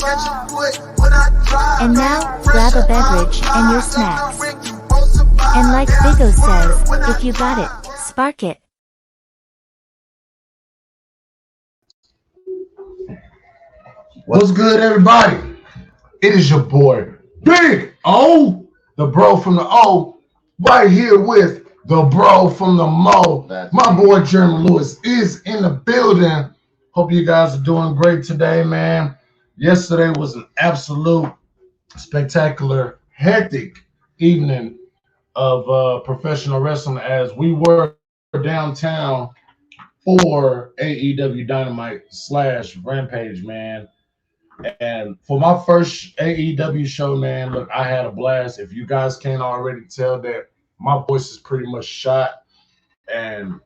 And now, grab a beverage and your snacks. And like Biggo says, if you got it, spark it. What's good, everybody? It is your boy, Big O, the bro from the O, right here with the bro from the Mo. My boy, Jeremy Lewis, is in the building. Hope you guys are doing great today, man. Yesterday was an absolute spectacular, hectic evening of professional wrestling as we were downtown for AEW Dynamite / Rampage, man. And for my first AEW show, man, look, I had a blast. If you guys can't already tell that my voice is pretty much shot, and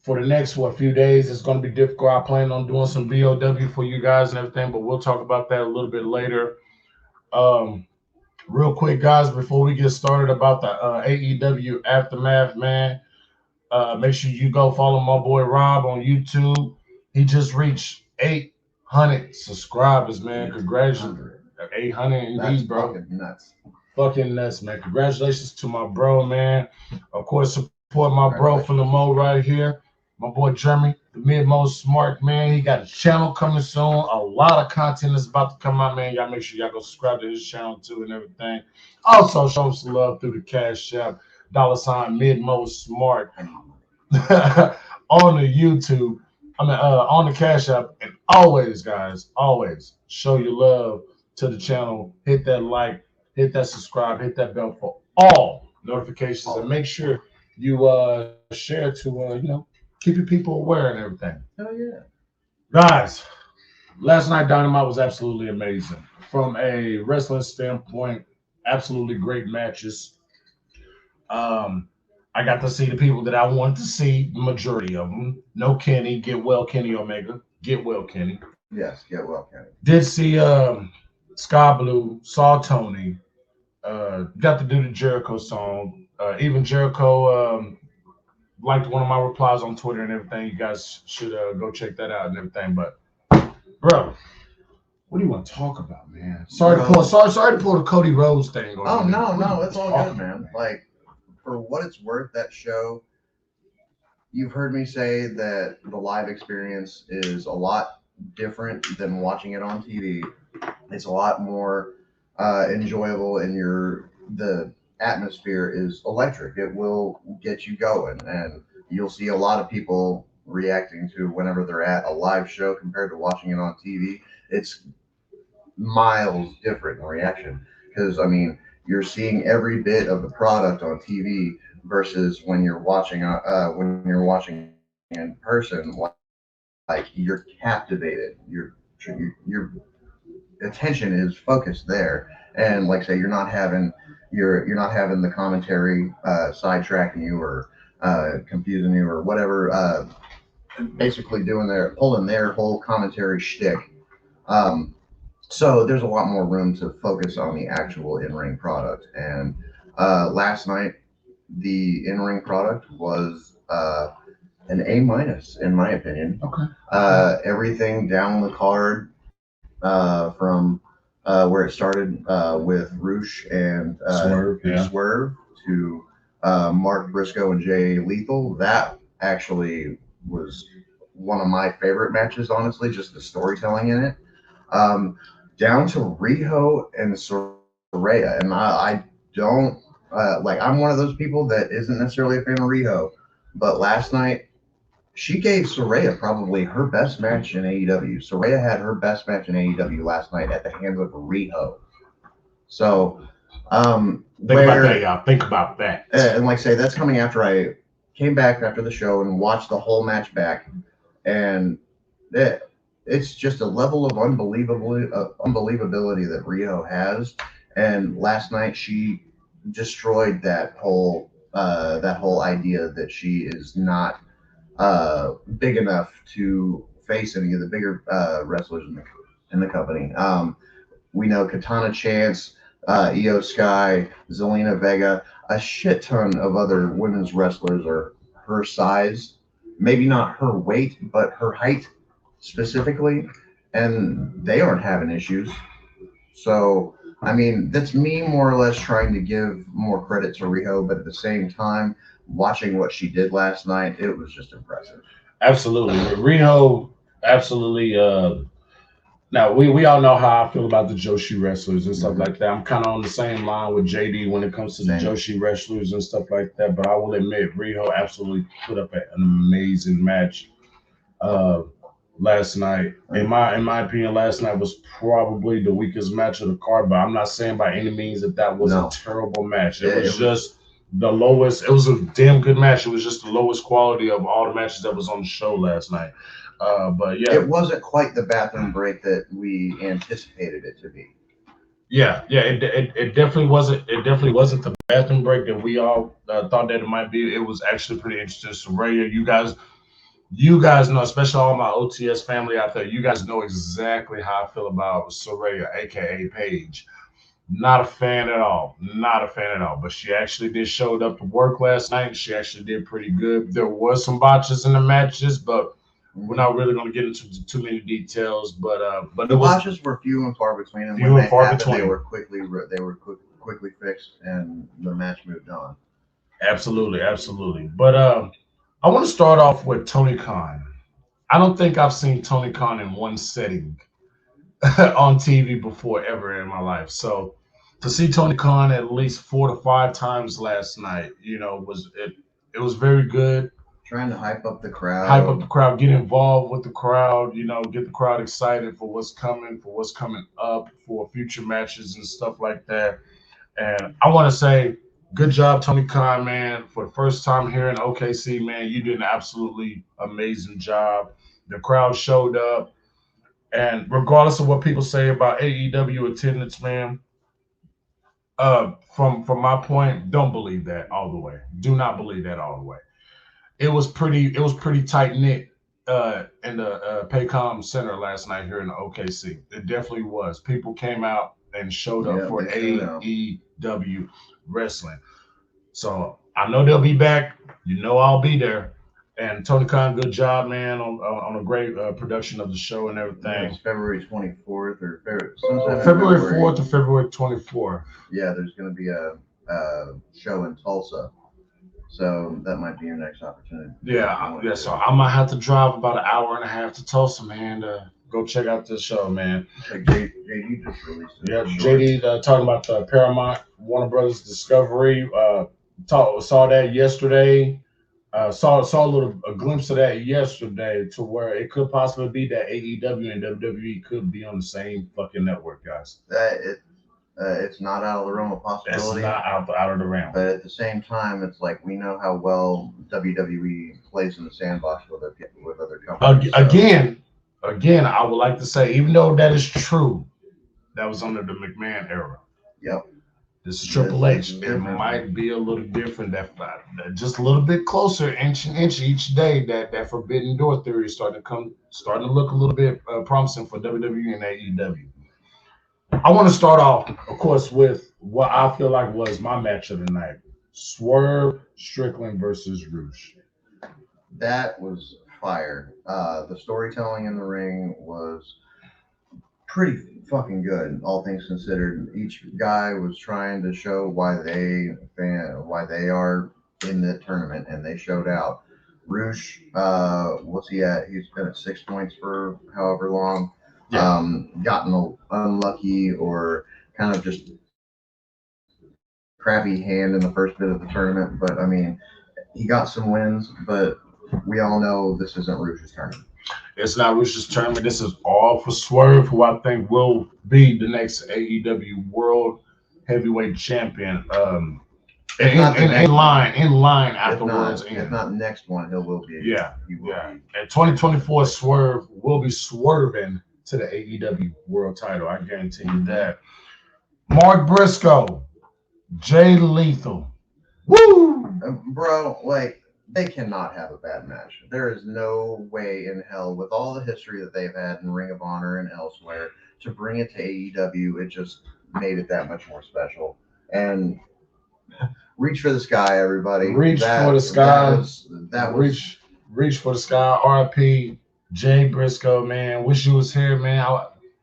for the next few days, it's going to be difficult. I plan on doing some BOW for you guys and everything, but we'll talk about that a little bit later. Real quick, guys, before we get started about the AEW Aftermath, man, make sure you go follow my boy Rob on YouTube. He just reached 800 subscribers, man. Congratulations. 800 indeed, bro. Fucking nuts, man. Congratulations to my bro, man. Of course, support my bro from the Mo right here. My boy Jeremy, the mid-most smart, man. He got a channel coming soon. A lot of content is about to come out, man. Y'all make sure y'all go subscribe to his channel too and everything. Also, show him some love through the Cash App, $ mid-most smart on the YouTube. On the Cash App. And always, guys, always show your love to the channel. Hit that like, hit that subscribe, hit that bell for all notifications, and make sure you share to keep your people aware and everything. Hell yeah. Guys, last night Dynamite was absolutely amazing. From a wrestling standpoint, absolutely great matches. I got to see the people that I wanted to see, the majority of them. No Kenny, get well, Kenny Omega. Get well, Kenny. Yes, get well, Kenny. Did see Sky Blue, saw Tony, got to do the Jericho song. Even Jericho liked one of my replies on Twitter and everything. You guys should go check that out and everything. But, bro, what do you want to talk about, man? Sorry to pull the Cody Rhodes thing. Oh, no, it's all good, man. Like, for what it's worth, that show, you've heard me say that the live experience is a lot different than watching it on TV. It's a lot more enjoyable, and the atmosphere is electric. It will get you going, and you'll see a lot of people reacting to whenever they're at a live show compared to watching it on TV. It's miles different in reaction because, I mean, you're seeing every bit of the product on TV versus when you're watching in person. Like you're captivated. Your attention is focused there, and like say you're not having the commentary sidetracking you or confusing you or whatever. Basically pulling their whole commentary shtick. So there's a lot more room to focus on the actual in-ring product. And last night, the in-ring product was an A- in my opinion. Okay. Everything down the card from where it started with Roosh and Swerve to Mark Briscoe and Jay Lethal. That actually was one of my favorite matches, honestly, just the storytelling in it. Down to Riho and Saraya. And I don't, I'm one of those people that isn't necessarily a fan of Riho, but last night, she gave Saraya probably her best match in AEW. Saraya had her best match in AEW last night at the hands of Riho. So, think about that, y'all. Think about that. And like I say, that's coming after I came back after the show and watched the whole match back. And it's just a level of unbelievability that Riho has. And last night she destroyed that whole idea that she is not big enough to face any of the bigger wrestlers in the company. We know Katana Chance, Io Sky, Zelina Vega, a shit ton of other women's wrestlers are her size, maybe not her weight, but her height specifically. and they aren't having issues. So, I mean, that's me more or less trying to give more credit to Riho, but at the same time, watching what she did last night, it was just impressive. Absolutely, Riho. Absolutely. Now we all know how I feel about the Joshi wrestlers and stuff like that. I'm kind of on the same line with JD when it comes to the Joshi wrestlers and stuff like that. But I will admit, Riho absolutely put up an amazing match last night. In my opinion, last night was probably the weakest match of the card. But I'm not saying by any means that was a terrible match. It was just the lowest. It was a damn good match. It was just the lowest quality of all the matches that was on the show last night. But yeah, it wasn't quite the bathroom break that we anticipated it to be. Yeah, it definitely wasn't. It definitely wasn't the bathroom break that we all thought that it might be. It was actually pretty interesting. Soraya, you guys know, especially all my OTS family out there, you guys know exactly how I feel about Soraya, aka Paige. Not a fan at all. Not a fan at all. But she actually did showed up to work last night. She actually did pretty good. There was some botches in the matches, but we're not really going to get into too many details. But the botches were few and far between, and when they happened, they were quickly fixed, and the match moved on. Absolutely, absolutely. But I want to start off with Tony Khan. I don't think I've seen Tony Khan in one setting on TV before ever in my life. So to see Tony Khan at least 4 to 5 times last night, it was very good. Trying to hype up the crowd, get involved with the crowd, get the crowd excited for what's coming up, for future matches and stuff like that. And I want to say, good job, Tony Khan, man. For the first time here in OKC, man, you did an absolutely amazing job. The crowd showed up. And regardless of what people say about AEW attendance, man, from my point, don't believe that all the way. Do not believe that all the way. It was pretty tight knit in the Paycom Center last night here in the OKC. It definitely was. People came out and showed up for AEW wrestling. So I know they'll be back. I'll be there. And Tony Khan, good job, man, on a great production of the show and everything. Yeah, it's February 24th or February 4th to February 24th. Yeah, there's going to be a show in Tulsa. So that might be your next opportunity. Yeah. So I might have to drive about an hour and a half to Tulsa, man, to go check out this show, man. Like JD just released it. Yeah, JD talking about the Paramount Warner Brothers Discovery. Saw that yesterday. Saw a glimpse of that yesterday, to where it could possibly be that AEW and WWE could be on the same fucking network, guys. It's not out of the realm of possibility. It's not out of the realm. But at the same time, it's like we know how well WWE plays in the sandbox with other companies. Again, I would like to say, even though that is true, that was under the McMahon era. Yep. This is Triple H. It might be a little different. That just a little bit closer, inch and inch each day. That Forbidden Door theory is starting to look a little bit promising for WWE and AEW. I want to start off, of course, with what I feel like was my match of the night: Swerve Strickland versus Rush. That was fire. The storytelling in the ring was pretty fucking good, all things considered. Each guy was trying to show why they are in the tournament, and they showed out. Rush, what's he at? He's been at 6 points for however long. Yeah. Gotten unlucky or kind of just crappy hand in the first bit of the tournament. But I mean, he got some wins, but we all know this isn't Rush's tournament. It's not Rush's tournament. This is all for Swerve, who I think will be the next AEW World Heavyweight Champion. In line afterwards. If not next one, he will be. Yeah. And 2024, Swerve will be swerving to the AEW World Title. I guarantee you that. Mark Briscoe, Jay Lethal. Woo! Bro, like, they cannot have a bad match. There is no way in hell, with all the history that they've had in Ring of Honor and elsewhere, to bring it to AEW. It just made it that much more special. And reach for the sky, everybody. Reach for the sky. Reach for the sky. RIP Jay Briscoe, man, wish you was here, man.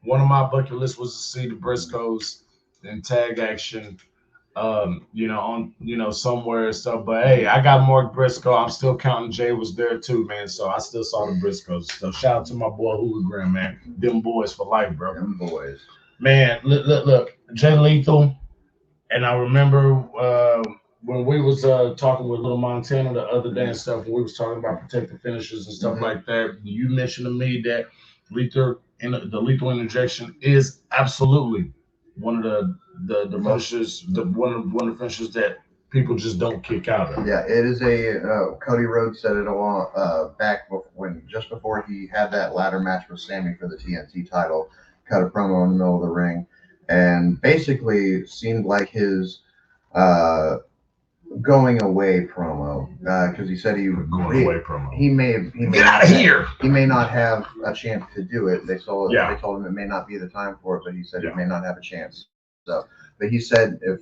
One of my bucket lists was to see the Briscoes in tag action, on somewhere and stuff. But hey, I got Mark Briscoe. I'm still counting Jay was there too, man. So I still saw the Briscoes. So shout out to my boy Hooligran, man. Them boys for life, bro. Them boys. Man, look, Jay Lethal. And I remember when we was talking with Little Montana the other day and stuff, when we was talking about protective finishes and stuff like that. You mentioned to me that the lethal interjection is absolutely one of the finishes, one of the finishes that people just don't kick out of. Yeah, it is a Cody Rhodes said it a while back just before he had that ladder match with Sammy for the TNT title, cut a promo in the middle of the ring, and basically seemed like his going away promo because he said away promo. He may Get out of here. He may not have a chance to do it. They told him it may not be the time for it, but he said he may not have a chance. So, but he said if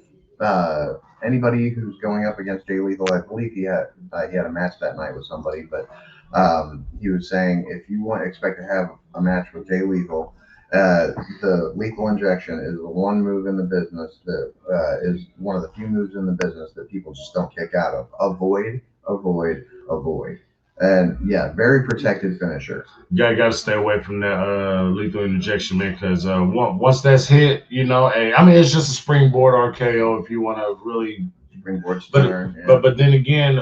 anybody who's going up against Jay Lethal, I believe he had a match that night with somebody, but he was saying if you expect to have a match with Jay Lethal, the lethal injection is the one move in the business that is one of the few moves in the business that people just don't kick out of. Avoid. And yeah, very protected finisher. You got to stay away from that lethal injection, man, because once that's hit, I mean, it's just a springboard RKO if you want to really springboard stunner. But then again,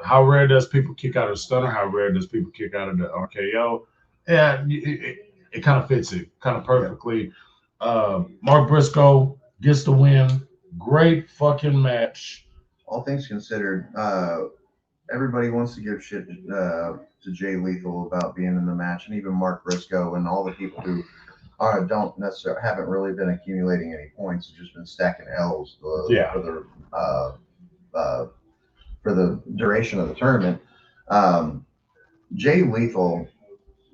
how rare does people kick out of the stunner? How rare does people kick out of the RKO? Yeah, it kind of fits it kind of perfectly. Mark Briscoe gets the win. Great fucking match. All things considered, everybody wants to give shit to Jay Lethal about being in the match, and even Mark Briscoe and all the people who don't necessarily haven't really been accumulating any points, have just been stacking L's for the duration of the tournament. Jay Lethal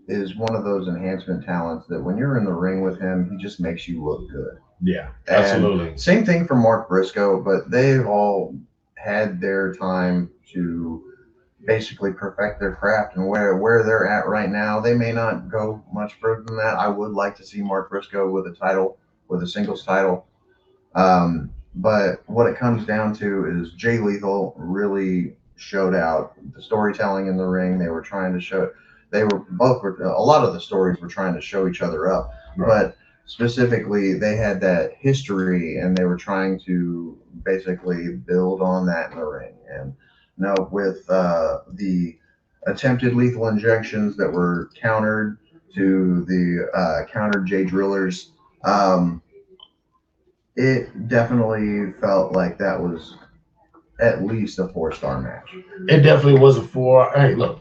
is one of those enhancement talents that when you're in the ring with him, he just makes you look good. Yeah, absolutely. And same thing for Mark Briscoe, but they've all had their time to basically perfect their craft, and where they're at right now, they may not go much further than that. I would like to see Mark Briscoe with a singles title. But what it comes down to is Jay Lethal really showed out. The storytelling in the ring, they were trying to show. A lot of the stories were trying to show each other up, right. But specifically, they had that history, and they were trying to basically build on that in the ring. And with the attempted lethal injections that were countered to the countered Jay Drillers, it definitely felt like that was at least a 4-star match. It definitely was a 4. Hey, look,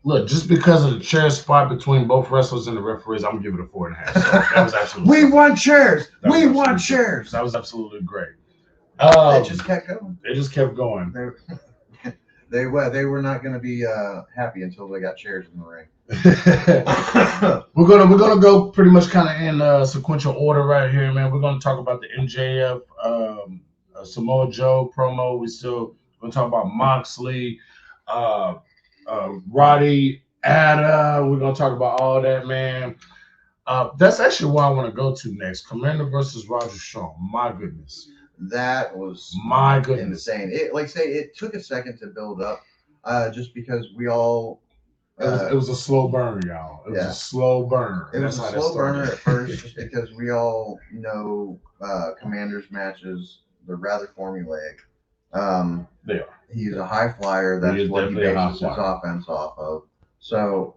Look, just because of the chair spot between both wrestlers and the referees, I'm gonna give it a 4.5. So that was absolutely. We want chairs. We want chairs. That was absolutely great. It just kept going. It just kept going. They were not going to be happy until they got chairs in the ring. We're gonna go pretty much kind of in sequential order right here, man. We're gonna talk about the MJF Samoa Joe promo. We still gonna talk about Moxley. Roddy, Ada, we're gonna talk about all that, man. That's actually where I want to go to next. Commander versus Roger Strong. My goodness, that was insane. It took a second to build up, just because we all. It was a slow burn, y'all. It was a slow burn. It was a slow burner at first, just because we all know Commander's matches. They're rather formulaic. They are. He's a high flyer. That's what he bases his offense off of. So,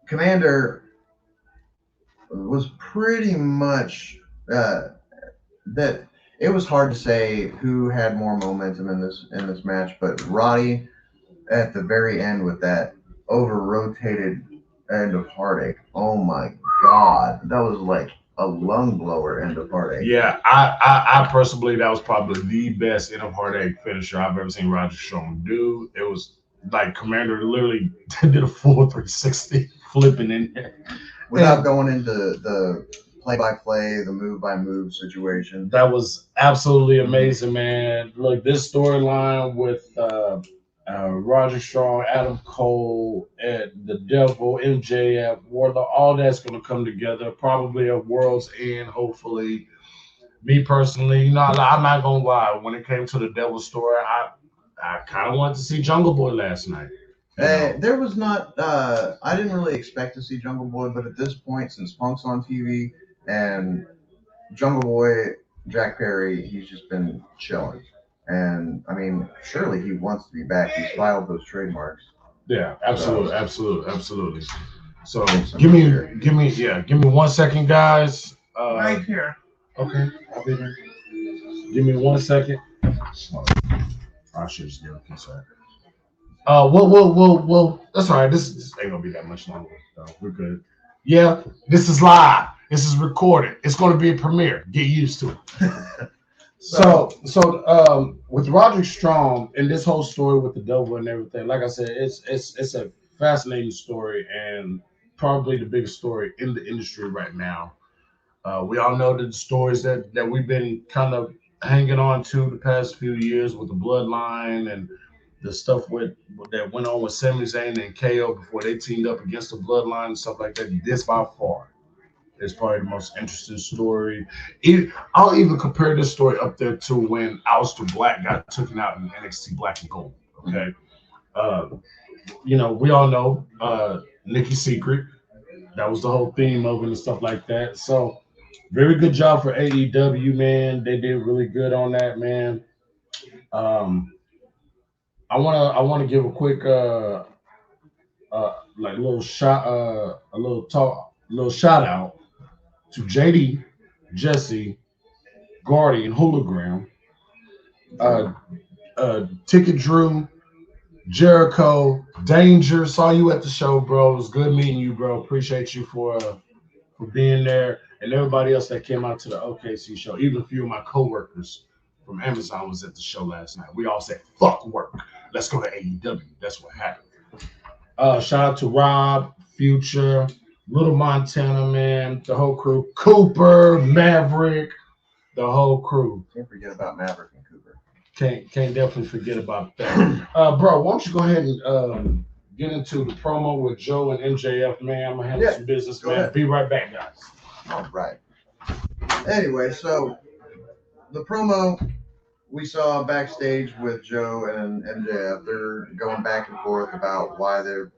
Commander was pretty much that. It was hard to say who had more momentum in this match, but Roddy at the very end with that over-rotated end of Heartache. Oh my God, that was like a lung blower end of Heartache. Yeah, I personally believe that was probably the best end of Heartache finisher I've ever seen Roger Strong do. It was like Commander literally did a full 360 flipping in there. Without going into the play-by-play, the move-by-move situation. That was absolutely amazing, man. Look, this storyline with Roger Strong, Adam Cole, and the Devil, MJF, Warlock, all that's going to come together. Probably at World's End, hopefully. Me personally, I'm not gonna lie. When it came to the Devil story, I kind of wanted to see Jungle Boy last night. There was not. I didn't really expect to see Jungle Boy, but at this point, since Punk's on TV and Jungle Boy, Jack Perry, he's just been chilling. And I mean, surely he wants to be back. He's filed those trademarks. Yeah, absolutely, absolutely. So give me 1 second, guys. Right here. Okay, I'll be here. Give me 1 second. I should just give a consent. Well. That's all right. This ain't gonna be that much longer. So we're good. Yeah, this is live. This is recorded. It's gonna be a premiere. Get used to it. So with Roderick Strong and this whole story with the Devil and everything, like I said, it's a fascinating story and probably the biggest story in the industry right now. We all know the stories that we've been kind of hanging on to the past few years with the Bloodline and the stuff that went on with Sami Zayn and KO before they teamed up against the Bloodline and stuff like that. This by far is probably the most interesting story. I'll even compare this story up there to when Aleister Black got taken out in NXT Black and Gold. Okay, we all know Nikki Secret. That was the whole theme of it and stuff like that. So, very good job for AEW, man. They did really good on that, man. I wanna give a quick like little shot little shout out to JD, Jesse, Guardian, Hologram, Ticket Drew, Jericho, Danger. Saw you at the show, bro. It was good meeting you, bro. Appreciate you for being there, and everybody else that came out to the OKC show. Even a few of my coworkers from Amazon was at the show last night. We all said, "Fuck work, let's go to AEW." That's what happened. Shout out to Rob, Future, Little Montana, man, the whole crew, Cooper, Maverick, the whole crew. Can't forget about Maverick and Cooper. Can't definitely forget about that. Bro, why don't you go ahead and get into the promo with Joe and MJF, man. I'm gonna handle some business, man. Be right back, guys. All right. Anyway, so the promo we saw backstage with Joe and MJF, they're going back and forth about why they're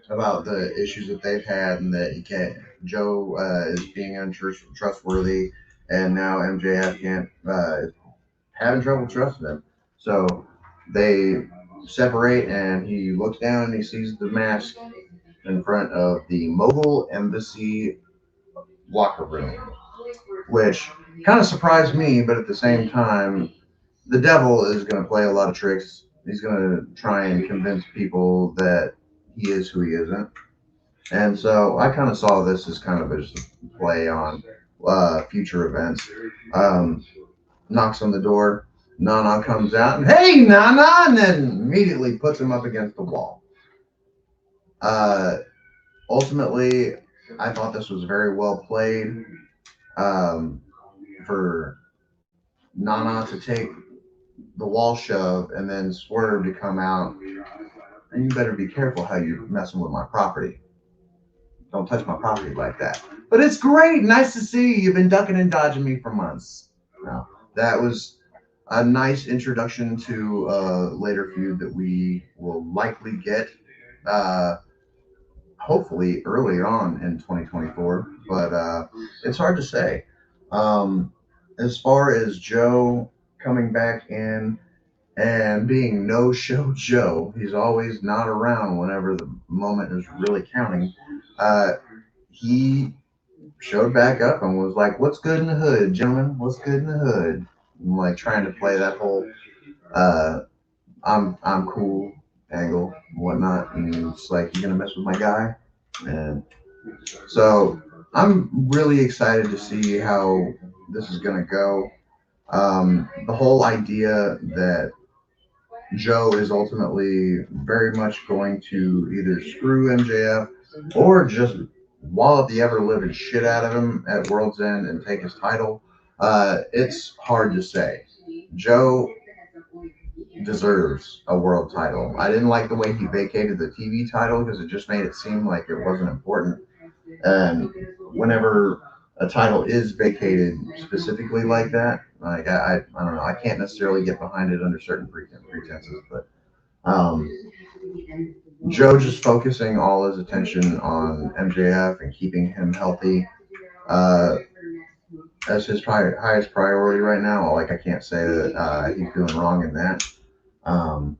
about the issues that they've had and that he can't. Joe is being untrustworthy, and now MJF can't having trouble trusting him. So they separate, and he looks down and he sees the mask in front of the Mogul Embassy locker room, which kind of surprised me, but at the same time, the devil is going to play a lot of tricks. He's going to try and convince people that he is who he isn't. And so I kind of saw this as kind of just a play on future events. Knocks on the door. Nana comes out and, "Hey, Nana!" and then immediately puts him up against the wall. Ultimately, I thought this was very well played for Nana to take the wall shove and then Swerve to come out. And you better be careful how you're messing with my property. Don't touch my property like that. But it's great. Nice to see you. You've been ducking and dodging me for months. No, that was a nice introduction to a later feud that we will likely get hopefully early on in 2024, but it's hard to say. As far as Joe coming back in and being no-show Joe, he's always not around whenever the moment is really counting. He showed back up and was like, "What's good in the hood, gentlemen? What's good in the hood?" And like trying to play that whole I'm cool angle and whatnot. And it's like, "You gonna mess with my guy?" And so I'm really excited to see how this is gonna go. The whole idea that Joe is ultimately very much going to either screw MJF or just wallop the ever-living shit out of him at World's End and take his title. It's hard to say. Joe deserves a world title. I didn't like the way he vacated the TV title because it just made it seem like it wasn't important. And whenever a title is vacated specifically like that, like I don't know, I can't necessarily get behind it under certain pretenses, but um, Joe just focusing all his attention on MJF and keeping him healthy uh, as his highest priority right now. Like I can't say that he's doing wrong in that. Um,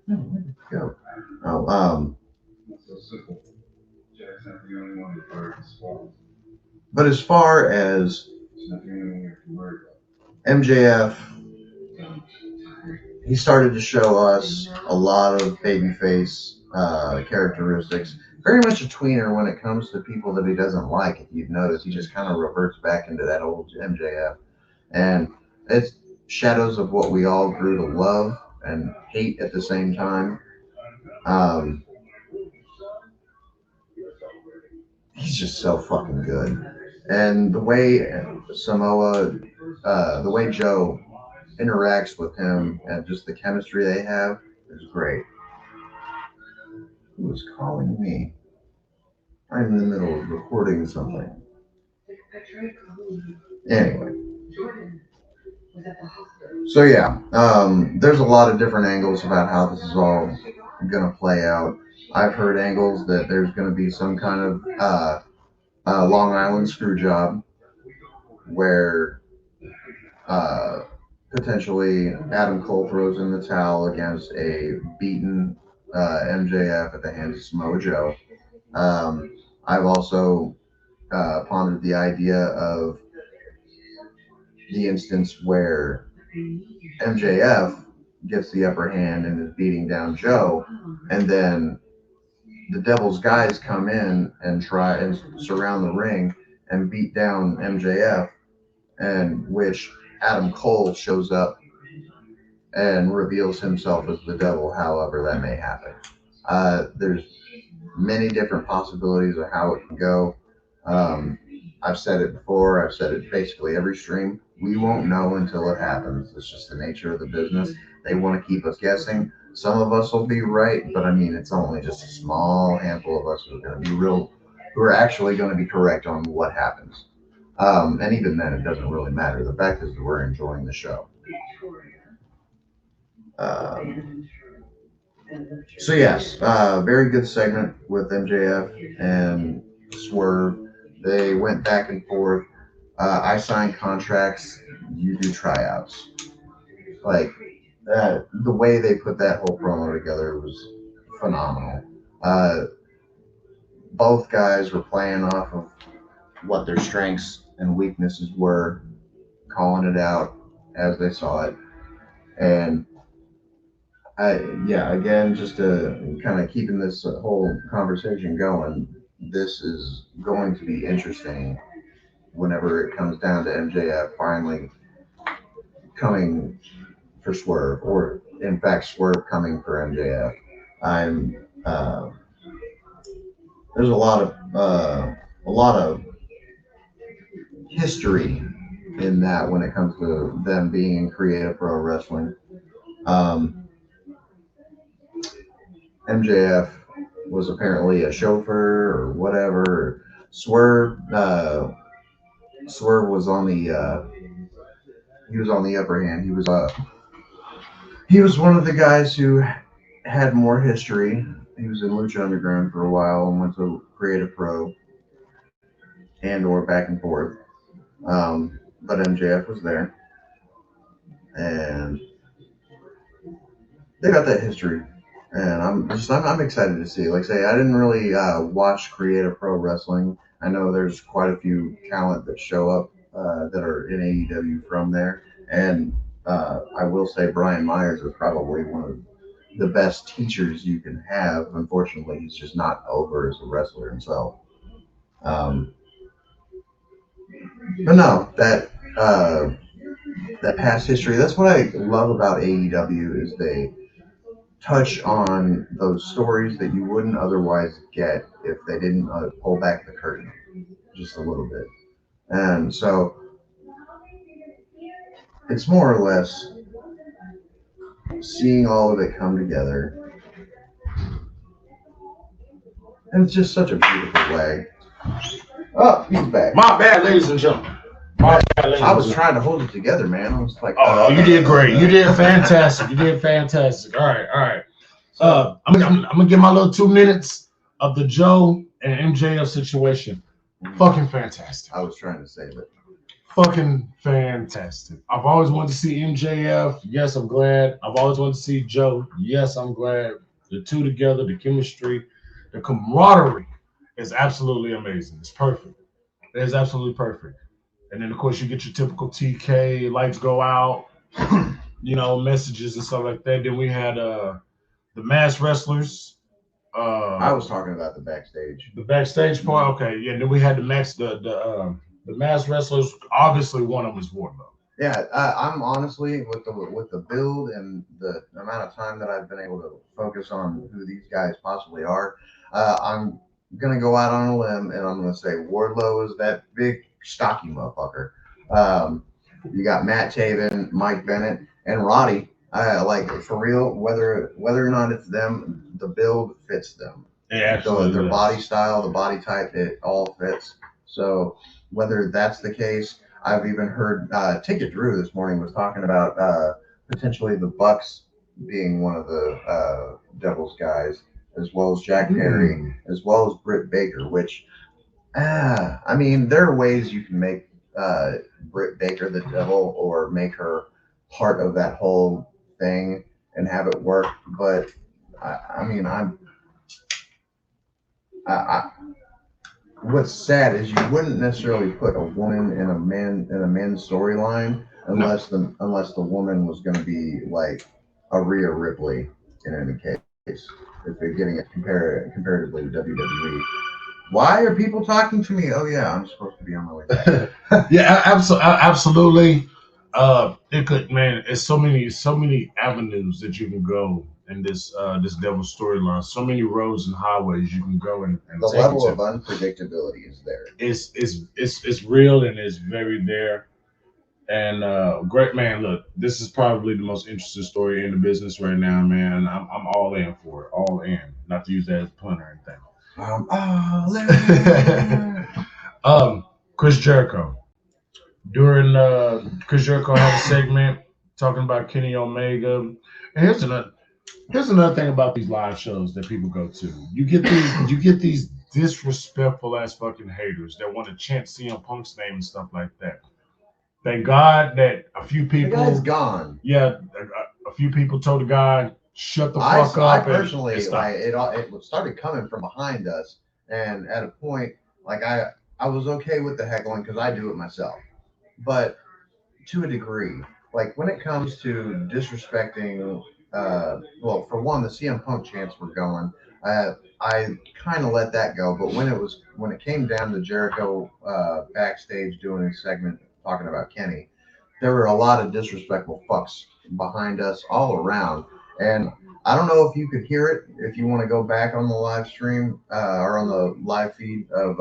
where'd it go? Oh, but as far as MJF, he started to show us a lot of babyface characteristics. Very much a tweener when it comes to people that he doesn't like. If you've noticed, he just kind of reverts back into that old MJF. And it's shadows of what we all grew to love and hate at the same time. Um, he's just so fucking good. And the way the way Joe interacts with him and just the chemistry they have is great. Who was calling me? I'm in the middle of recording something. Anyway. So yeah, there's a lot of different angles about how this is all gonna play out. I've heard angles that there's gonna be some kind of Long Island screw job where uh, potentially Adam Cole throws in the towel against a beaten MJF at the hands of Samoa Joe. I've also pondered the idea of the instance where MJF gets the upper hand and is beating down Joe, and then the Devil's guys come in and try and surround the ring and beat down MJF, and which Adam Cole shows up and reveals himself as the Devil, however that may happen. There's many different possibilities of how it can go. I've said it before. I've said it basically every stream. We won't know until it happens. It's just the nature of the business. They want to keep us guessing. Some of us will be right, but I mean, it's only just a small handful of us who are going to be who are actually going to be correct on what happens. And even then, it doesn't really matter. The fact is that we're enjoying the show. So yes, very good segment with MJF and Swerve. They went back and forth. I signed contracts. You do tryouts. Like the way they put that whole promo together was phenomenal. Uh, both guys were playing off of what their strengths and weaknesses were, calling it out as they saw it, and yeah, again, just to kind of keeping this whole conversation going, this is going to be interesting whenever it comes down to MJF finally coming for Swerve, or in fact, Swerve coming for MJF. I'm there's a lot of history in that when it comes to them being in Creative Pro Wrestling. Um, MJF was apparently a chauffeur or whatever. Swerve was on the he was on the upper hand. He was one of the guys who had more history. He was in Lucha Underground for a while and went to Creative Pro and or back and forth. But MJF was there, and they got that history, and I'm excited to see. Like I say, I didn't really watch Creative Pro Wrestling. I know there's quite a few talent that show up that are in AEW from there, and I will say Brian Myers is probably one of the best teachers you can have. Unfortunately, he's just not over as a wrestler himself. Um, but no, that past history. That's what I love about AEW is they touch on those stories that you wouldn't otherwise get if they didn't pull back the curtain just a little bit. And so it's more or less seeing all of it come together, and it's just such a beautiful way. Oh, he's back. My bad, ladies and gentlemen. I was trying to hold it together, man. I was like, oh, you did great. You did fantastic. You did fantastic. All right. I'm gonna give my little 2 minutes of the Joe and MJF situation. Fucking fantastic. I was trying to save it. Fucking fantastic. I've always wanted to see MJF. Yes, I'm glad. I've always wanted to see Joe. Yes, I'm glad. The two together, the chemistry, the camaraderie is absolutely amazing. It's perfect. It is absolutely perfect. And then, of course, you get your typical TK, lights go out, messages and stuff like that. Then we had the masked wrestlers. I was talking about the backstage. The backstage part, okay. Yeah, then we had the masked wrestlers. Obviously, one of them is Wardlow. Yeah, I'm honestly with the build and the amount of time that I've been able to focus on who these guys possibly are. I'm gonna go out on a limb and I'm gonna say Wardlow is that big stocky motherfucker. You got Matt Taven, Mike Bennett, and Roddy. Like for real, whether or not it's them, the build fits them. Yeah, so their body style, the body type, it all fits. So whether that's the case, I've even heard Ticket Drew this morning was talking about potentially the Bucks being one of the Devils guys, as well as Jack Perry, as well as Britt Baker, which I mean, there are ways you can make Britt Baker the devil or make her part of that whole thing and have it work. But I mean, what's sad is you wouldn't necessarily put a woman in a men's storyline unless the woman was going to be like a Rhea Ripley in any case. If they're getting it comparatively to WWE. Why are people talking to me? Oh yeah, I'm supposed to be on my way back. Yeah, absolutely. It could, man. It's so many avenues that you can go in this Devil storyline. So many roads and highways you can go and the level of unpredictability is there. It's real and it's very there. And great, man. Look, this is probably the most interesting story in the business right now, man. I'm all in for it, all in. Not to use that as a pun or anything. Chris Jericho. During Chris Jericho had a segment talking about Kenny Omega. And here's another thing about these live shows that people go to. You get these disrespectful ass fucking haters that want to chant CM Punk's name and stuff like that. Thank God that a few people. The guy's gone. Yeah, a few people told the guy, "Shut the fuck up." I personally, it started coming from behind us, and at a point, like I was okay with the heckling because I do it myself, but to a degree, like when it comes to disrespecting, well, for one, the CM Punk chants were going. I kind of let that go, but when it came down to Jericho backstage doing his segment talking about Kenny, there were a lot of disrespectful fucks behind us all around. And I don't know if you could hear it if you want to go back on the live stream or on the live feed of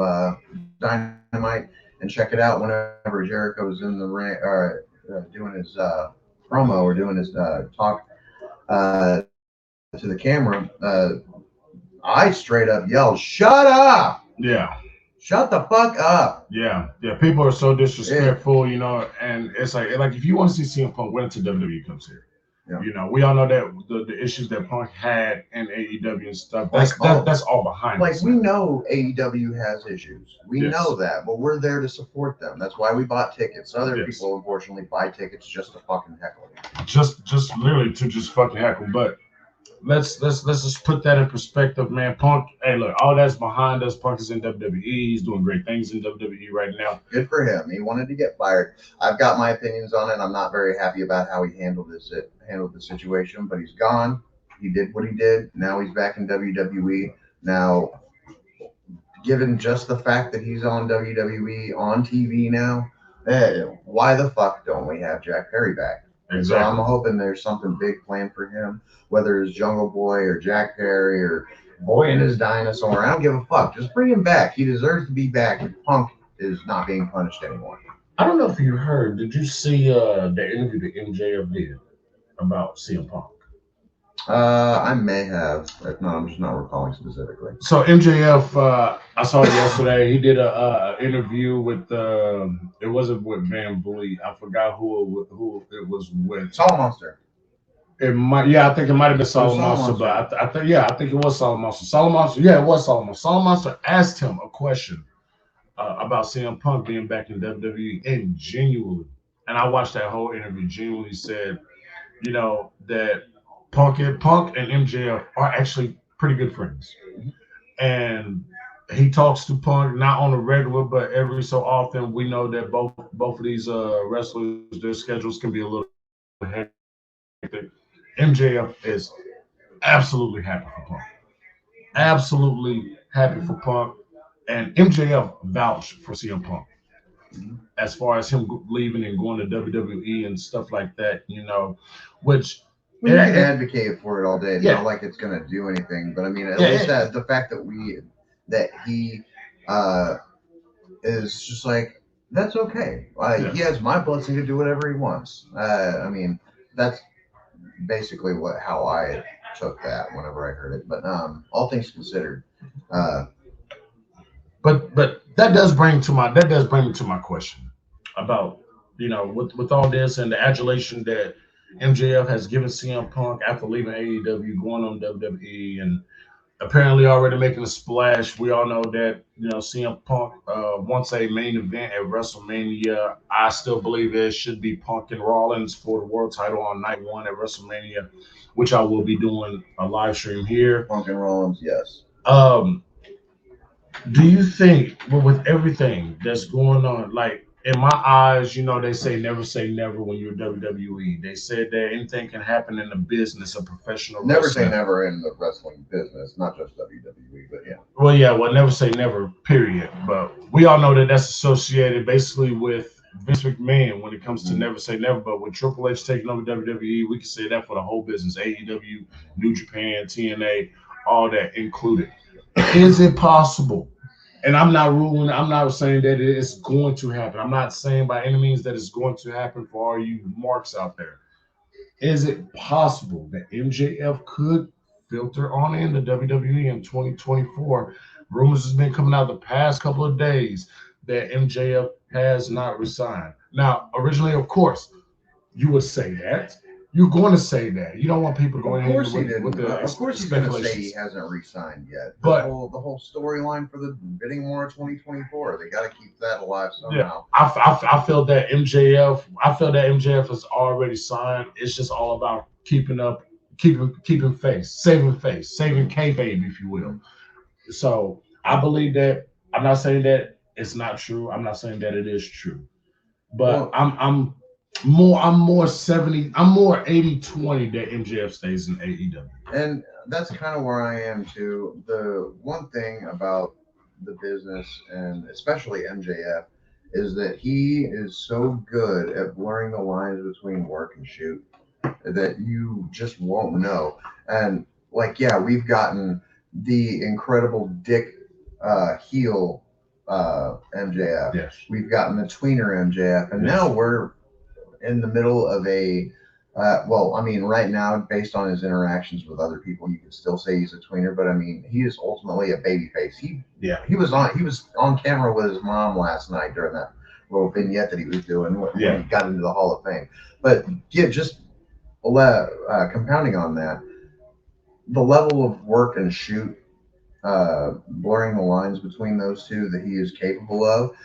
Dynamite and check it out whenever Jericho's in the ring or doing his promo or doing his talk to the camera. I straight up yelled, "Shut up!" Yeah. Shut the fuck up. Yeah. People are so disrespectful, and it's like if you want to see CM Punk, wait until WWE comes here. Yeah. We all know that the issues that Punk had in AEW and stuff, that's all behind us. Like, we know AEW has issues. We know that, but we're there to support them. That's why we bought tickets. Other people, unfortunately, buy tickets just to fucking heckle. Just literally to just fucking heckle. But let's just put that in perspective, man. Punk, hey, look, all that's behind us. Punk is in WWE. He's doing great things in WWE right now. Good for him. He wanted to get fired. I've got my opinions on it. I'm not very happy about how he handled the situation, but he's gone. He did what he did. Now he's back in WWE. Now, given just the fact that he's on WWE on TV now, why the fuck don't we have Jack Perry back? Exactly. So I'm hoping there's something big planned for him, whether it's Jungle Boy or Jack Perry or Boy and his Dinosaur. I don't give a fuck. Just bring him back. He deserves to be back. Punk is not being punished anymore. I don't know if you heard. Did you see the interview that MJF did about CM Punk? I may have. If not, I'm just not recalling specifically. So MJF, I saw it yesterday. He did a interview with it wasn't with Van Vliet. I forgot who it was with. Solid Monster. It might, yeah, I think it might have been Solid Solid Monster, Monster. but I think, yeah, I think it was Solid Monster. Solid Monster, yeah, it was Solid Monster. Solid Monster asked him a question about CM Punk being back in WWE, and genuinely, and I watched that whole interview. Genuinely said, that Punk and MJF are actually pretty good friends, and he talks to Punk not on a regular, but every so often. We know that both of these wrestlers, their schedules can be a little hectic. MJF is absolutely happy for Punk. Absolutely happy for Punk. And MJF vouched for CM Punk as far as him leaving and going to WWE and stuff like that, which. We can advocate for it all day. It's Yeah. not like it's going to do anything, but I mean, at least that the fact that he is just like, that's okay. He has my blessing to do whatever he wants. I mean, that's basically how I took that whenever I heard it. But all things considered, but that does bring me to my question about with all this and the adulation that MJF has given CM Punk after leaving AEW, going on WWE, and apparently already making a splash. We all know that CM Punk wants a main event at WrestleMania. I still believe it should be Punk and Rollins for the world title on night one at WrestleMania, which I will be doing a live stream here. Punk and Rollins, yes. Do you think, with everything that's going on, like in my eyes, they say never when you're WWE. They said that anything can happen in the business of professional Never wrestling. say never in the wrestling business, not just WWE, but yeah. Well, never say never, period. But we all know that that's associated basically with Vince McMahon when it comes to never say never. But with Triple H taking over WWE, we can say that for the whole business: AEW, New Japan, TNA, all that included. Is it possible? And I'm not saying that it's going to happen. I'm not saying by any means that it's going to happen for all you marks out there. Is it possible that MJF could filter on into WWE in 2024? Rumors has been coming out the past couple of days that MJF has not resigned. Now, originally, of course, you would say that. You're going to say that. You don't want people going ahead with the Of course he's going to say he hasn't re-signed yet. But the whole storyline for the bidding war of 2024, they got to keep that alive somehow. Yeah, I feel that MJF is already signed. It's just all about keeping face, saving kayfabe, if you will. So I believe that. I'm not saying that it's not true. I'm not saying that it is true. But I'm more 80-20 that MJF stays in AEW. And that's kind of where I am too. The one thing about the business, and especially MJF, is that he is so good at blurring the lines between work and shoot that you just won't know. And we've gotten the incredible dick heel MJF. Yes. We've gotten the tweener MJF, and now we're in the middle of a right now, based on his interactions with other people, you can still say he's a tweener, but I mean, he is ultimately a babyface. He was on camera with his mom last night during that little vignette that he was doing when he got into the Hall of Fame. But just compounding on that, the level of work and shoot, blurring the lines between those two that he is capable of,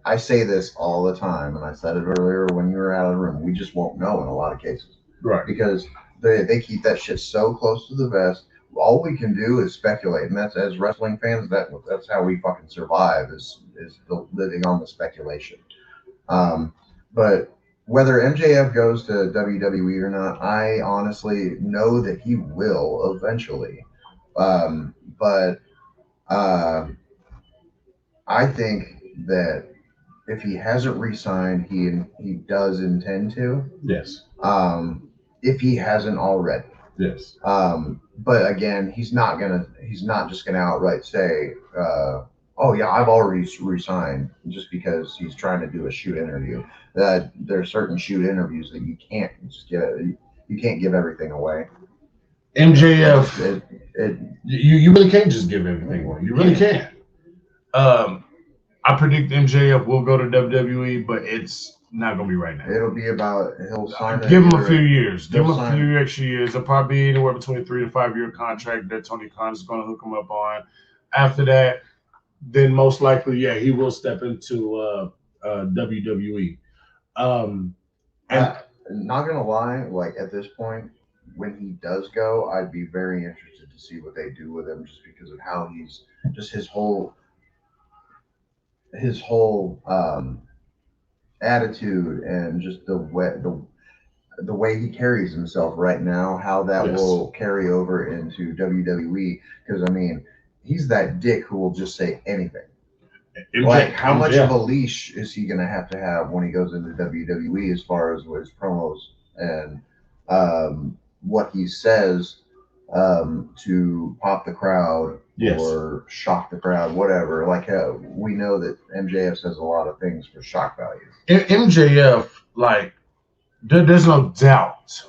I say this all the time, and I said it earlier when you were out of the room. We just won't know in a lot of cases, right? Because they keep that shit so close to the vest. All we can do is speculate, and that's, as wrestling fans, that's how we fucking survive is living on the speculation. But whether MJF goes to WWE or not, I honestly know that he will eventually. But I think that if he hasn't re-signed, he does intend to. Yes. If he hasn't already. Yes. But again, he's not just gonna outright say, "Oh yeah, I've already re-signed," just because he's trying to do a shoot interview. That there are certain shoot interviews that you can't just get. you can't give everything away. MJF, you really can't just give everything away. You really can't. I predict MJF will go to WWE, but it's not gonna be right now. It'll be about he'll sign. Give him a few years. Give him a few extra years. It'll probably be anywhere between 3 to 5 year contract that Tony Khan is gonna hook him up on. After that, then most likely, yeah, he will step into WWE. And not gonna lie, like at this point, when he does go, I'd be very interested to see what they do with him, just because of how he's just his whole attitude and just the way he carries himself right now, how that will carry over into WWE. Because I mean, he's that dick who will just say anything. Like, how much of a leash is he going to have when he goes into WWE as far as his promos and what he says to pop the crowd or shock the crowd, whatever. Like, we know that MJF says a lot of things for shock value. MJF, like, there's no doubt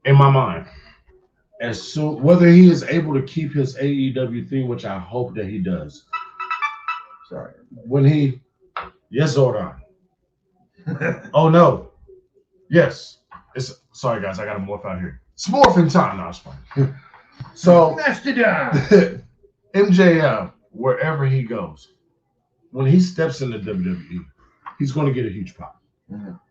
in my mind as soon whether he is able to keep his AEW theme, which I hope that he does. Sorry. When he, yes, Zordon. Oh no, yes. It's sorry guys, I got to morph out here. It's morphing time now. It's fine. So MJF, wherever he goes, when he steps into WWE, he's going to get a huge pop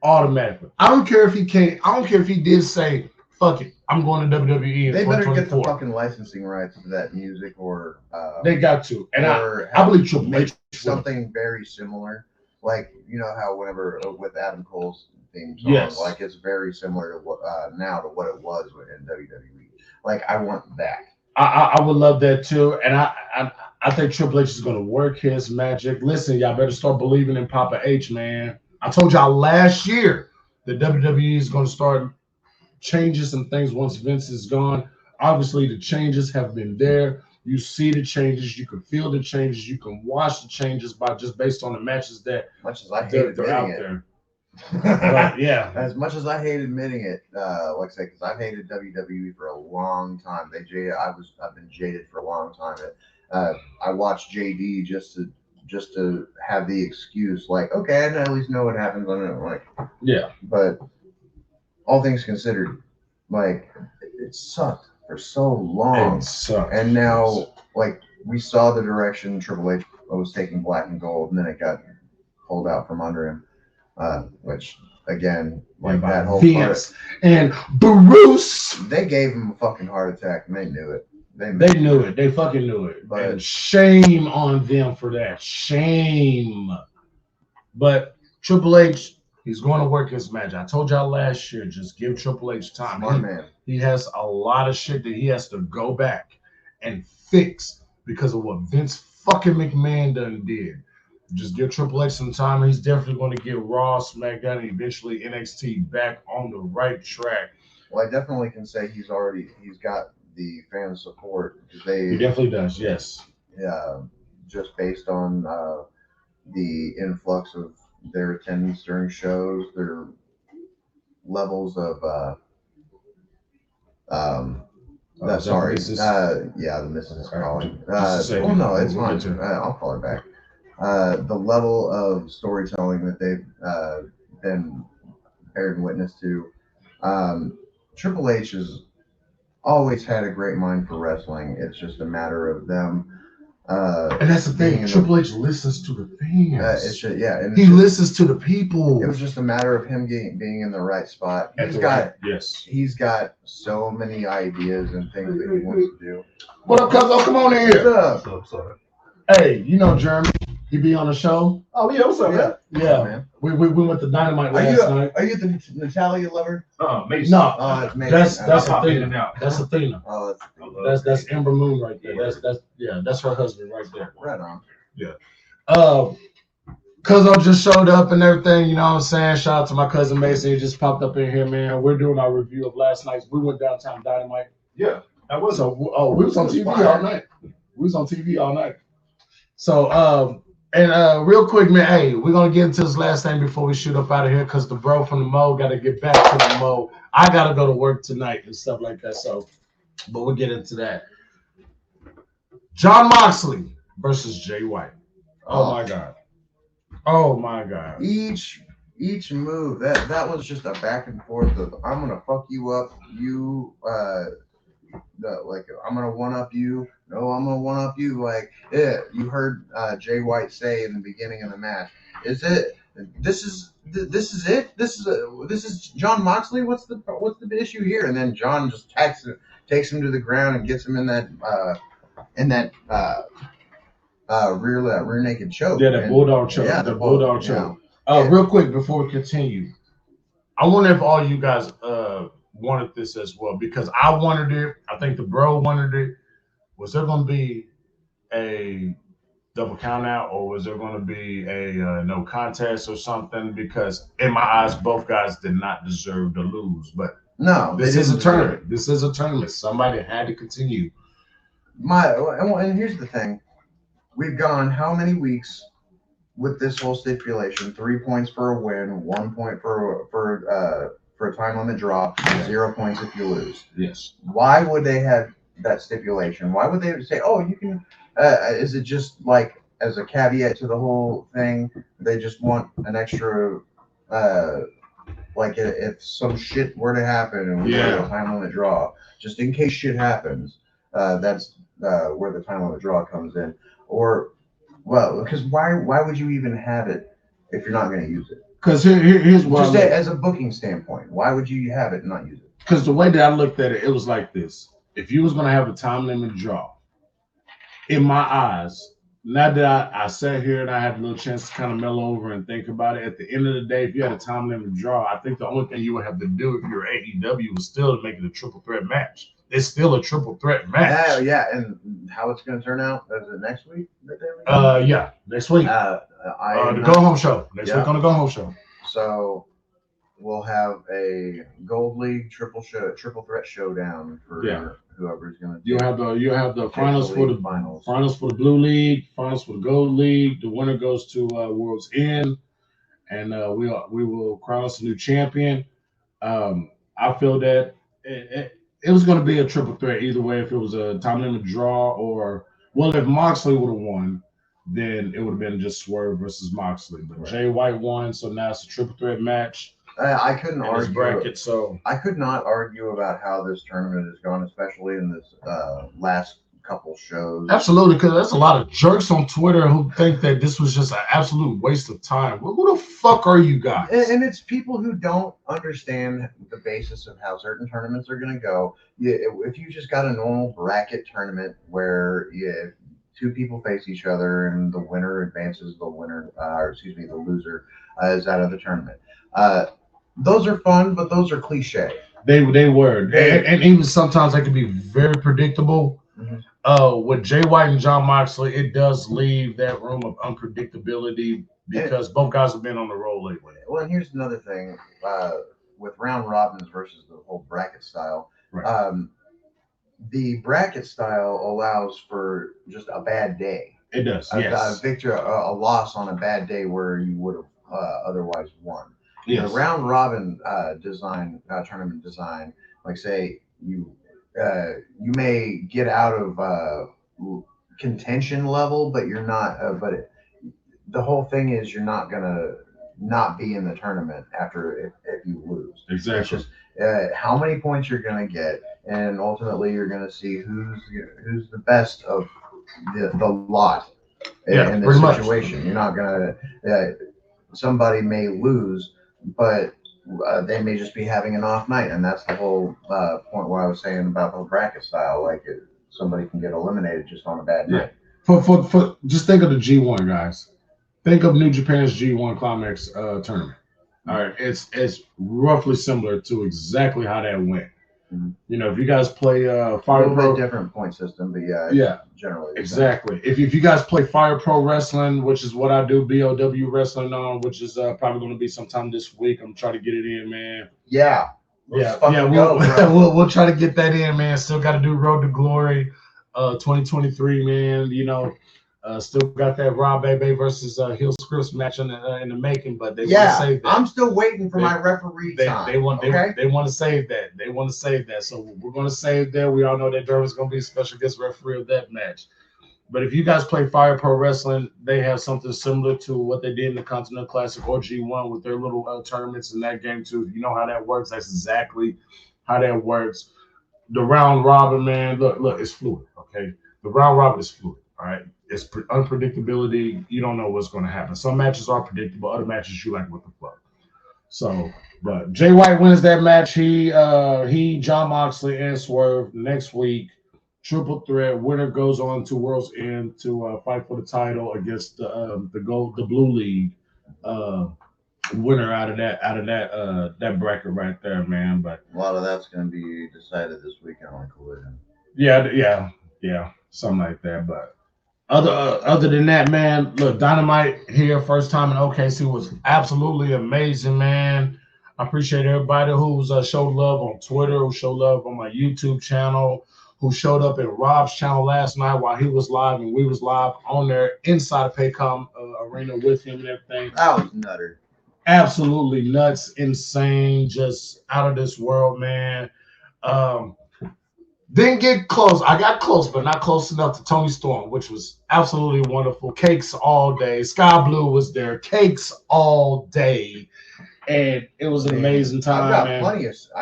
automatically. I don't care if he can't. I don't care if he did say, "Fuck it, I'm going to WWE." In they better get the fucking licensing rights to that music, or they got to. And I believe Triple H something very similar, like you know how whenever with Adam Cole's theme song, like it's very similar to what now to what it was in WWE. Like I want that. I would love that too, and I think Triple H is going to work his magic. Listen, y'all better start believing in Papa H, man. I told y'all last year that WWE is going to start changes and things once Vince is gone. Obviously, the changes have been there. You see the changes, you can feel the changes, you can watch the changes based on the matches that much as I hate they're out there. But, yeah, as much as I hate admitting it, like I say, because I've hated WWE for a long time. I've been jaded for a long time. I watched JD just to have the excuse, like, okay, I at least know what happens on it. Like, yeah, but all things considered, like, it sucked for so long. And now, like, we saw the direction Triple H was taking Black and Gold, and then it got pulled out from under him. Which again, like that whole Vince and Bruce, they gave him a fucking heart attack, and they knew it. They knew it. They fucking knew it. But and shame on them for that. Shame. But Triple H, he's going to work his magic. I told y'all last year, just give Triple H time. He has a lot of shit that he has to go back and fix because of what Vince fucking McMahon done did. Just give Triple H some time. He's definitely going to get Raw, SmackDown, and eventually NXT back on the right track. Well, I definitely can say he's got the fan support. He definitely does, yes. Yeah, just based on the influx of their attendance during shows, their levels of the missus is calling. No, it's fine. I'll call her back. The level of storytelling that they've been bearing witness to. Triple H has always had a great mind for wrestling. It's just a matter of them. And that's the thing. Triple H listens to the fans. And he listens to the people. It was just a matter of him being in the right spot. He's got so many ideas and things that he wants to do. What up, Cuzzo? Come on in here. What's up? Sorry. Hey, you know Jeremy. He be on the show. Oh yeah, what's up, man? Yeah, man. We went to Dynamite last night. Are you the Natalia lover? Mason. No, it's Mason. That's Athena. That's Athena. Oh, that's Ember Moon right there. That's her husband right there. Right on. Yeah. Cuzzo just showed up and everything. You know what I'm saying? Shout out to my cousin Mason. He just popped up in here, man. We're doing our review of last night's. We went downtown Dynamite. Yeah, that was. So we was on TV all night. We was on TV all night. So And real quick, man, hey, we're gonna get into this last thing before we shoot up out of here, because the bro from the Mo got to get back to the Mo. I gotta go to work tonight and stuff like that. So, but we'll get into that. John Moxley versus Jay White. Oh my God. Oh my God. Each move that was just a back and forth of I'm gonna fuck you up, you like I'm gonna one up you. No, I'm gonna one up you. Like, yeah, you heard Jay White say in the beginning of the match. Is it? This is it. This is John Moxley. What's the issue here? And then John just takes him to the ground and gets him in that rear naked choke. Yeah, the bulldog choke. Yeah, the bulldog choke. Real quick before we continue, I wonder if all you guys wanted this as well, because I wanted it. I think the bro wanted it. Was there going to be a double count out, or was there going to be a no contest or something? Because in my eyes, both guys did not deserve to lose. But no, this is a tournament. This is a tournament. Somebody had to continue. And here's the thing: we've gone how many weeks with this whole stipulation? 3 points for a win, 1 point for a time limit draw, 0 points if you lose. Yes. Why would they have that stipulation? Why would they say, "Oh, you can"? Is it just like as a caveat to the whole thing? They just want an extra, like if some shit were to happen and we have a time limit draw, just in case shit happens. That's where the time limit draw comes in. Or, well, because why would you even have it if you're not going to use it? Because here's what just as a booking standpoint, why would you have it and not use it? Because the way that I looked at it, it was like this: if you was going to have a time limit draw, in my eyes, now that I sat here and I had a little chance to kind of mellow over and think about it, at the end of the day, if you had a time limit draw, I think the only thing you would have to do if you're AEW was still to make it a triple threat match. It's still a triple threat match. Yeah, and how it's going to turn out? Is it next week? Yeah, next week. The Go Home Show. Next week on the Go Home Show. So we'll have a Gold League triple threat showdown for whoever's going to. You have the finals for the finals for the Blue League, finals for the Gold League. The winner goes to World's End, and we will crown us a new champion. I feel that it was going to be a triple threat either way. If it was a time limit draw, or if Moxley would have won, then it would have been just Swerve versus Moxley. But Jay White won, so now it's a triple threat match. I couldn't argue. Bracket, so I could not argue about how this tournament has gone, especially in this last couple shows. Absolutely, because there's a lot of jerks on Twitter who think that this was just an absolute waste of time. Well, who the fuck are you guys? And it's people who don't understand the basis of how certain tournaments are going to go. If you just got a normal bracket tournament where two people face each other and the winner advances, the loser is out of the tournament. Those are fun, but those are cliche. They were, and even sometimes they can be very predictable. Mm-hmm. With Jay White and John Moxley, it does leave that room of unpredictability because both guys have been on the roll lately. Well, and here's another thing with round robins versus the whole bracket style. Right. The bracket style allows for just a bad day. It does. Yes. A loss on a bad day where you would have otherwise won. Yes. The round robin tournament design, like say you may get out of contention level, but you're not. The whole thing is you're not gonna not be in the tournament after if you lose. Exactly. It's just how many points you're gonna get, and ultimately you're gonna see who's the best of the lot in this situation. Much. You're not gonna. Somebody may lose, but they may just be having an off night, and that's the whole point what I was saying about the bracket style. Like somebody can get eliminated just on a bad night. For just think of the G1 guys. Think of New Japan's G1 Climax tournament. All right, it's roughly similar to exactly how that went. Mm-hmm. You know, if you guys play Fire a little bit different point system, but generally exactly. If you guys play Fire Pro Wrestling, which is what I do, BOW Wrestling on, which is probably going to be sometime this week. I'm trying to get it in, man. We'll try to get that in, man. Still got to do Road to Glory 2023, man. You know, Still got that Rob Bebe versus Hill Scripps match in the making, but they want to save that. I'm still waiting for my referee time. They want to save that. They want to save that. So we're going to save that. We all know that Derwin's going to be a special guest referee of that match. But if you guys play Fire Pro Wrestling, they have something similar to what they did in the Continental Classic or G1 with their little tournaments in that game too. You know how that works. That's exactly how that works. The round robin, man. Look, it's fluid. Okay, the round robin is fluid. All right. It's unpredictability. You don't know what's going to happen. Some matches are predictable. Other matches, you like, what the fuck? So, but Jay White wins that match. He, John Moxley, and Swerve next week. Triple threat. Winner goes on to World's End to fight for the title against the Blue League winner out of that bracket right there, man. But a lot of that's going to be decided this weekend on Collision. Yeah, something like that, but. Other than that, man, look, Dynamite here, first time in OKC was absolutely amazing, man. I appreciate everybody who's showed love on Twitter, who showed love on my YouTube channel, who showed up at Rob's channel last night while he was live and we was live on there inside of Paycom Arena with him and everything. That was nutter. Absolutely nuts, insane, just out of this world, man. Didn't get close. I got close, but not close enough to Tony Storm, which was absolutely wonderful. Cakes all day. Sky Blue was there. Cakes all day. And it was an amazing time, I've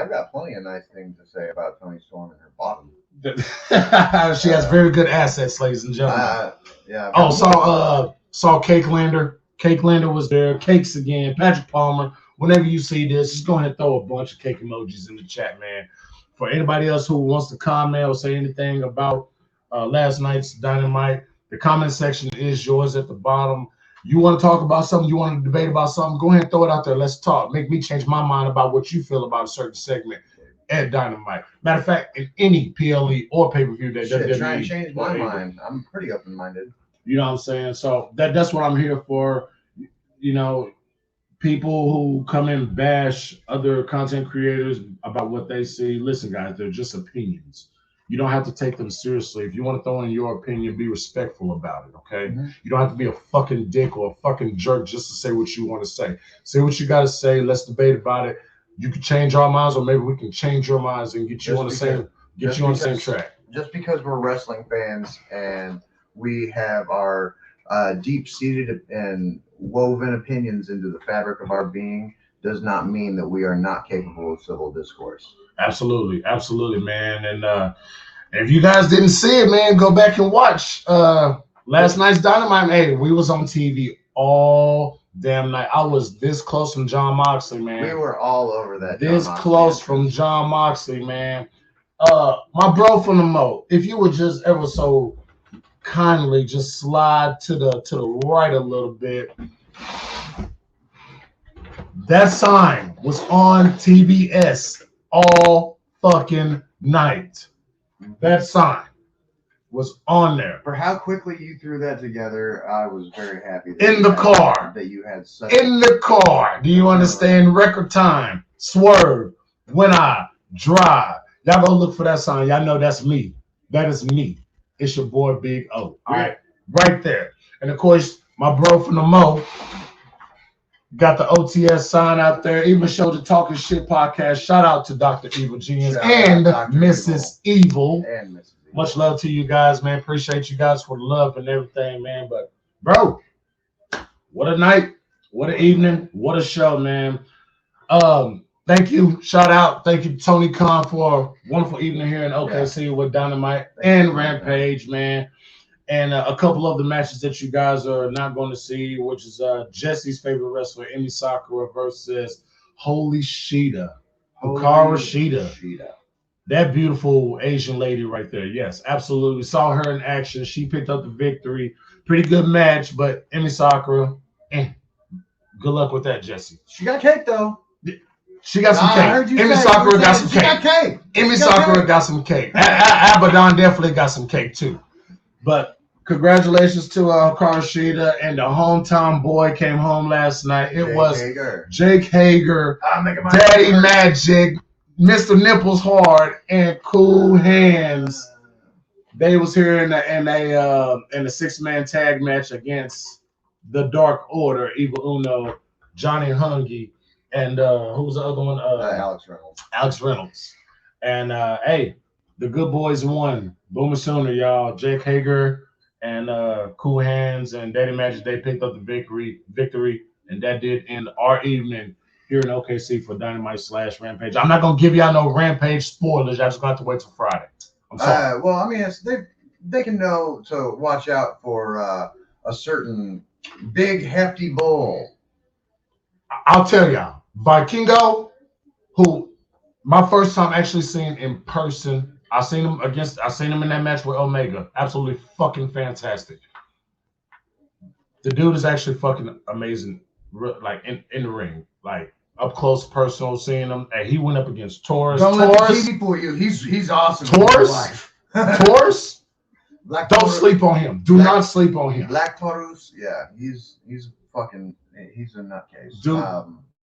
got plenty of nice things to say about Tony Storm and her bottom. She has very good assets, ladies and gentlemen. Saw Cake Lander. Cake Lander was there. Cakes again. Patrick Palmer. Whenever you see this, just go ahead and throw a bunch of cake emojis in the chat, man. For anybody else who wants to comment or say anything about last night's Dynamite, the comment section is yours at the bottom. You want to talk about something, you want to debate about something, go ahead and throw it out there. Let's talk. Make me change my mind about what you feel about a certain segment at Dynamite. Matter of fact, in any PLE or pay-per-view that WWE. Try and change my mind. I'm pretty open-minded. You know what I'm saying? So that's what I'm here for. You know, people who come and bash other content creators about what they see. Listen, guys, they're just opinions. You don't have to take them seriously. If you want to throw in your opinion, be respectful about it, okay? Mm-hmm. You don't have to be a fucking dick or a fucking jerk just to say what you want to say. Say what you got to say. Let's debate about it. You can change our minds, or maybe we can change your minds and get you on the same track. Just because we're wrestling fans and we have our deep-seated and woven opinions into the fabric of our being does not mean that we are not capable of civil discourse. Absolutely, man. And if you guys didn't see it, man, go back and watch last night's Dynamite. Hey, we was on TV all damn night. I was this close from John Moxley, man. We were all over that. This close from John Moxley, man. My bro from the Mo, if you would just ever so kindly just slide to the right a little bit. That sign was on TBS all fucking night. That sign was on there. For how quickly you threw that together, I was very happy. In the car. That you had such. In the car. Do you understand? Record time. Swerve. When I drive. Y'all go look for that sign. Y'all know that's me. That is me. It's your boy Big O. All right. Right there. And of course, my bro from the Mo got the OTS sign out there. Even showed the Talking Shit podcast. Shout out to Dr. Evil Genius and Mrs. Evil. And Mrs. Evil. Much love to you guys, man. Appreciate you guys for the love and everything, man. But, bro, what a night. What an evening. What a show, man. Thank you. Shout out. Thank you, Tony Khan, for a wonderful evening here in OKC with Dynamite and Rampage, man. And a couple of the matches that you guys are not going to see, which is Jesse's favorite wrestler, Emi Sakura versus Holy Shida. Hikaru Shida. That beautiful Asian lady right there. Yes, absolutely. Saw her in action. She picked up the victory. Pretty good match, but Emi Sakura, good luck with that, Jesse. She got cake, though. She got some cake. Emi Sakura got some cake. Emi Sakura got some cake. Abaddon definitely got some cake, too. But congratulations to Hikaru Shida, and the hometown boy came home last night. It was Jake Hager, Daddy Magic, Mr. Nipples Hard, and Cool Hands. They was here in the 6-man tag match against the Dark Order, Evil Uno, Johnny Hungy, and who was the other one? Alex Reynolds. Alex Reynolds. And hey, the good boys won. Boomer Sooner, y'all. Jake Hager and Cool Hands and Daddy Magic, they picked up the victory, and that did end our evening here in OKC for Dynamite / Rampage. I'm not gonna give y'all no Rampage spoilers. Y'all just gonna have to wait till Friday. I'm sorry. Well, I mean, they can know to watch out for a certain big hefty bull. I'll tell y'all, Vikingo, who my first time actually seeing in person. I seen him in that match with Omega. Absolutely fucking fantastic. The dude is actually fucking amazing, like in the ring, like up close, personal, seeing him. And he went up against Taurus. Don't let the TV fool you. He's awesome. Taurus. Taurus. Don't sleep on him. Do not sleep on him. Black Taurus. Yeah, he's a nutcase.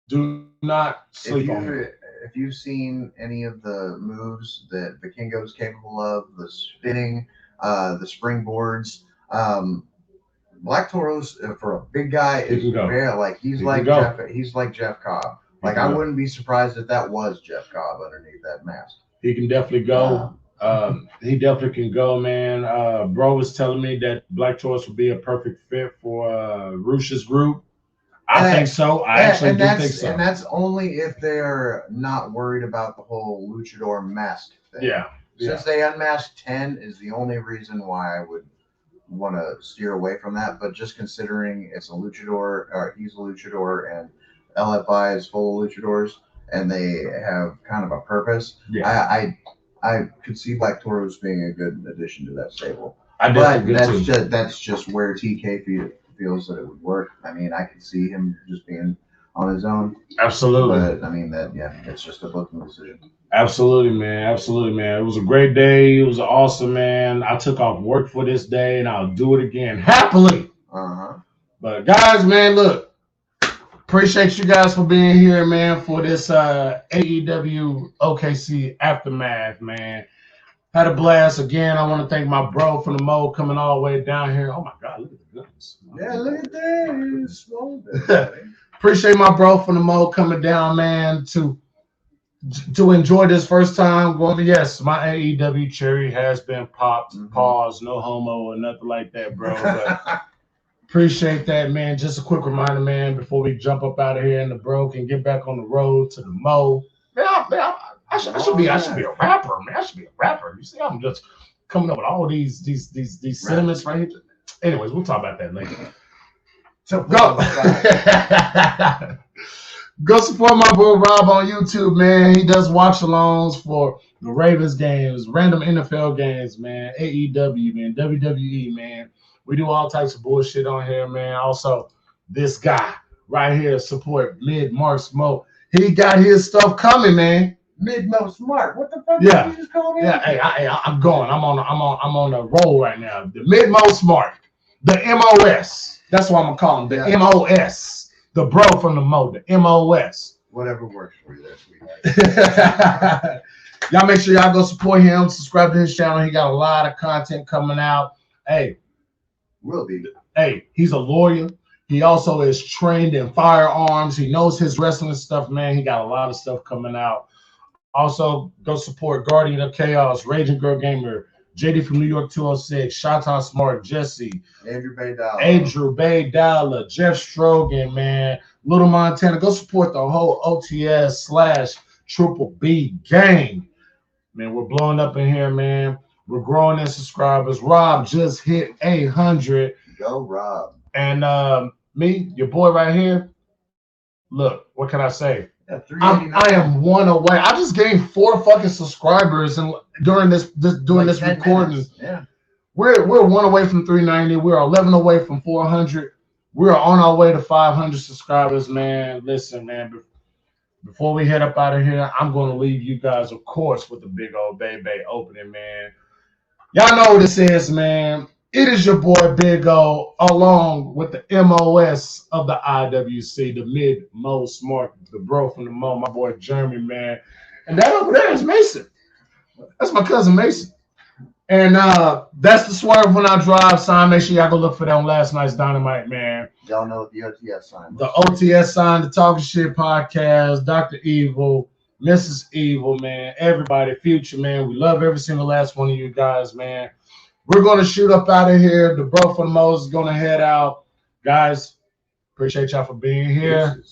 Do not sleep on him. If you've seen any of the moves that Vikingo is capable of, the spinning, the springboards, Black Taurus for a big guy is very he's like Jeff Cobb. Like I wouldn't be surprised if that was Jeff Cobb underneath that mask. He can definitely go. He definitely can go, man. Bro was telling me that Black Taurus would be a perfect fit for Rush's group. I think so. I actually do think so. And that's only if they're not worried about the whole luchador mask thing. Yeah. Since they unmasked 10 is the only reason why I would want to steer away from that. But just considering it's a luchador, or he's a luchador, and LFI is full of luchadors, and they have kind of a purpose. Yeah. I could see Black Taurus being a good addition to that stable. But that's just where TK feels that it would work. I mean, I could see him just being on his own. Absolutely. But I mean it's just a booking decision. Absolutely, man. It was a great day. It was awesome, man. I took off work for this day, and I'll do it again happily. But guys, man, look, appreciate you guys for being here, man, for this AEW OKC Aftermath, man. Had a blast again. I want to thank my bro from the Mo coming all the way down here. Oh my God, look at the guns. Yeah, look at this. Appreciate my bro from the Mo coming down, man, to enjoy this first time. Well, yes, my AEW cherry has been popped. Pause, no homo or nothing like that, bro. But appreciate that, man. Just a quick reminder, man, before we jump up out of here and the bro can get back on the road to the Mo. I should be a rapper, man. I should be a rapper. You see, I'm just coming up with all these sentiments right here. Anyways, we'll talk about that later. So go support my boy Rob on YouTube, man. He does watch-alongs for the Ravens games, random NFL games, man, AEW, man, WWE, man. We do all types of bullshit on here, man. Also, this guy right here support Mid-Mark Smoke. He got his stuff coming, man. Mid-Mo Smart. What the fuck did you just call me? Yeah, hey, I'm going. I'm on a roll right now. The Mid-Mo Smart. The MOS. That's what I'm gonna call him. The MOS. The bro from the Mo. The MOS. Whatever works for you there, sweetheart. Y'all make sure y'all go support him. Subscribe to his channel. He got a lot of content coming out. Hey. Will be. Hey, he's a lawyer. He also is trained in firearms. He knows his wrestling stuff, man. He got a lot of stuff coming out. Also, go support Guardian of Chaos, Raging Girl Gamer, JD from New York 206, Shatan Smart, Jesse, Andrew Bay Dalla, Jeff Strogan, man, Little Montana. Go support the whole OTS / Triple B gang. Man, we're blowing up in here, man. We're growing in subscribers. Rob just hit 800. Go, Rob. And me, your boy right here. Look, what can I say? I am one away. I just gained 4 fucking subscribers and during this recording. Yeah. We're 1 away from 390. We're 11 away from 400. We're on our way to 500 subscribers, man. Listen, man, before we head up out of here, I'm going to leave you guys, of course, with the big old baby opening, man. Y'all know what this is, man. It is your boy Big O, along with the MOS of the IWC, the Mid-Mo Smart, the bro from the Mo, my boy Jeremy, man. And that over there is Mason. That's my cousin Mason. And that's the Swerve When I Drive sign. Make sure y'all go look for that on last night's Dynamite, man. Y'all know what the OTS sign was. The OTS sign, the Talking Shit podcast, Dr. Evil, Mrs. Evil, man, everybody, Future, man. We love every single last one of you guys, man. We're going to shoot up out of here. The bro for the most is going to head out. Guys, appreciate y'all for being here.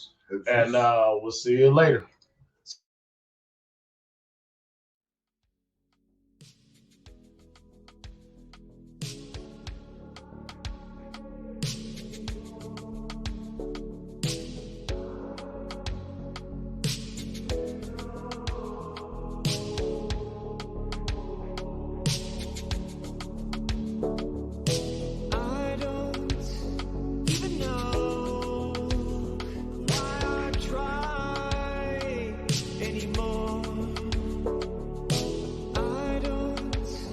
And we'll see you later.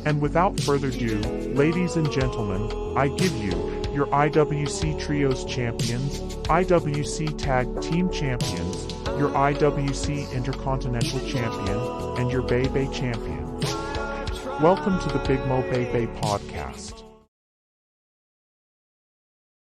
And without further ado, ladies and gentlemen, I give you your IWC Trios Champions, IWC Tag Team Champions, your IWC Intercontinental Champion, and your Bebe Champion. Welcome to the Big Mo Bebe Podcast.